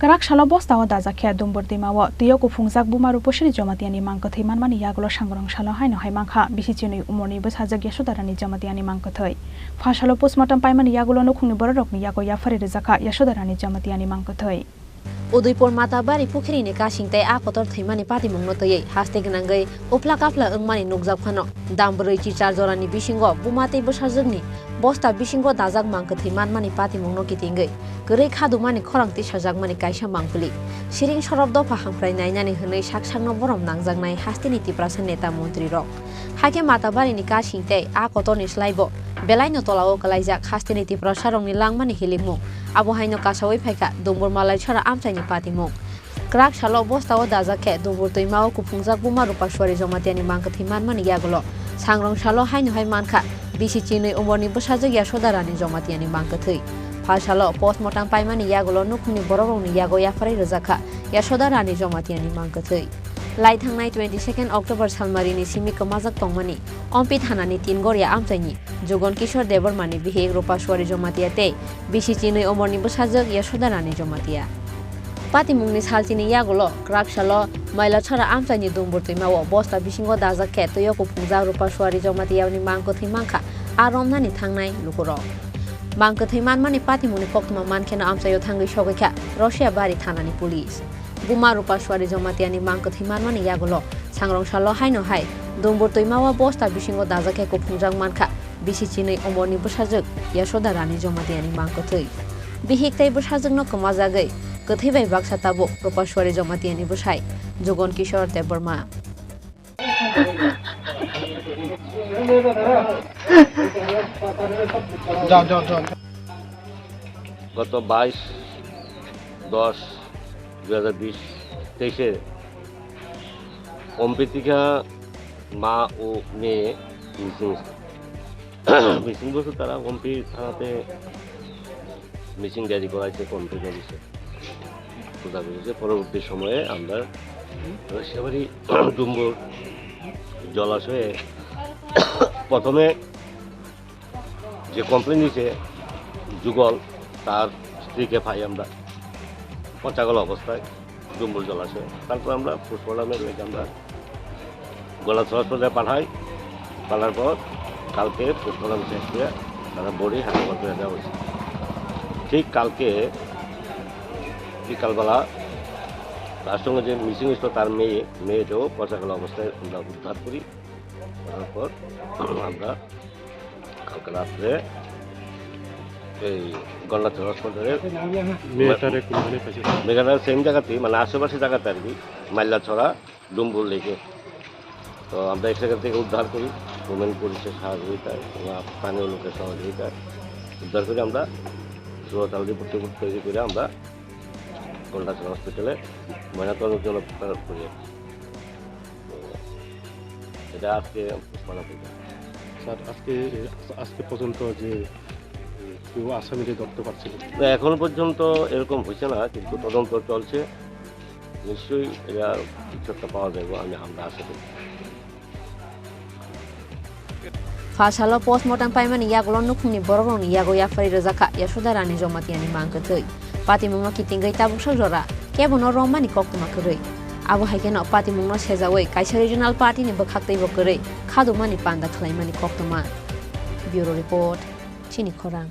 Karak shala bosta o daza kya dumbur dimawo tiyo ko phungjak bumaru poshri jomatiani mangkathai manmani yagulo sangrong shala haino hai mangkha bisichini umorni bosajak yashodarani jomatiani mangkathai phashalo postmortem paimani yagulo nokhungni bororokni yago yafari rizakha yashodarani jomatiani mangkathai Udaipur Matabari Pukhri ni kasingtai a kotor thaimani pati mungno toyei haste gnangai opla kapla ungmani nukjak phano dambroi chi charjorani bisingo bumate bosajagni bosta bisingo dajak mangkathai manmani pati mungno kitingai gărei khadumani khorangti sajakmani kaisa mangpuli siring sorop dofa hamphrai nainani hwnei saksangno borom nangjaknai hasteni tiprasa neta mantri rok hake Matabari ni kasingtai a kotorni slaibo belaino tolao kalaijak hasteni tiprasa rongni langmani hilimung abo haino kasawai phaika dongbor malai chara amchaini patimung krak salo bosta o dajake dongbor toimao kupungjak buma rupashwari jomatiani mangkathai manmani yagulo sangrong salo haino hai mankha bisi chinoi umorni bosajak yashodarani jomatiani mangkathai phasalo postmortem paimani yagulo nukhni bororongni yago yafarai rojaka yashodarani jomatiani mangkathai lai thangnai 22 October salmarini simi kamajak tongmani ompi thanani tingoria amchaini jogon kishor debormani bihek rupashwari jomatiate bisi chinoi umorni bosajak yashodarani jomatia patimungni salchini yagulo kraksalo maila chara amchaini dongbor toimao bosta bisingo dajake toyoko phungjak rupashwari jomatiani mangkathai mangkha aromnani thangnai lukuro mangkathai manmani patimungni koktuma mankhena amchayo thangai sogekha Russia bari thanani police buma rupashwari jomatiani mangkathai manmani yagulo sangrong salo haino hai dongbor toimao bosta bisingo dajake ko phungjak mankha bisi chinoi umorni bosajak yashodarani jomatiani mangkathai bihiktai bosajakno kamajagai kathai bai baksa tabo rupashwari jomatiani bosai jogon kishor deborma গত 22/10/2023 অম্পিতিকা মা ও মেয়ে missing বলছে তারা অম্পি থানাতে missing diary করাইছে complain দিয়েছে খোঁজা করেছে পরবর্তী সময়ে আমরা সেবারই ডুম্বুর জলাশয়ে প্রথমে যে কমপ্লেন দিয়েছে যুগল তার স্ত্রীকে পাই আমরা পচাগল অবস্থায় ডুম্বুর জলাশয়ে তারপর আমরা পোস্টমর্টমের লেগে আমরা গলাচড়া হাসপাতালে পাঠার পর কালকে পোস্টমর্টম শেষ করে তারা বডি হাসপাতাল করে দেওয়া হয়েছে ঠিক কালকে বিকালবেলা তার সঙ্গে যে মিসিং হয়েছিল তার মেয়েটাও পচাগল অবস্থায় আমরা উদ্ধার করি করার পর আমরা কালকে রাত্রে এই গণনাথ হাসপাতালের মেঘাটার সেম জায়গাতেই মানে আশেপাশে জায়গাতে আর কি মাল্লাছড়া ডুম্বুর লেকে তো আমরা এক জায়গা থেকে উদ্ধার করি ওমেন পুলিশের সহযোগিতায় স্থানীয় লোকের সহযোগিতায় উদ্ধার করে আমরা সুরতাল রিপোর্ট তৈরি করে আমরা গণনাথ হসপিটালে ময়নাতদন্তের জন্য প্রেরণ করি এটা আজকে স্যার আজকে পর্যন্ত যে কেউ আসামিকে ধরতে পারছে না এখনো পর্যন্ত এরকম হয়েছে না কিন্তু তদন্ত চলছে নিশ্চয়ই এটা কিছু একটা পাওয়া যাবে আমরা আশা করি phasalo postmortem paimani yagulo nukhni bororongni yago yafari rojaka yashodarani jomatiani mangkathai patimungno kitingai tabuk jora kebono romani koktuma korei abo haikeno patimungno sejawai kaisa regional party ni bakhaktei bokorei khadumani panda khlaimani koktuma bureau report chini khorang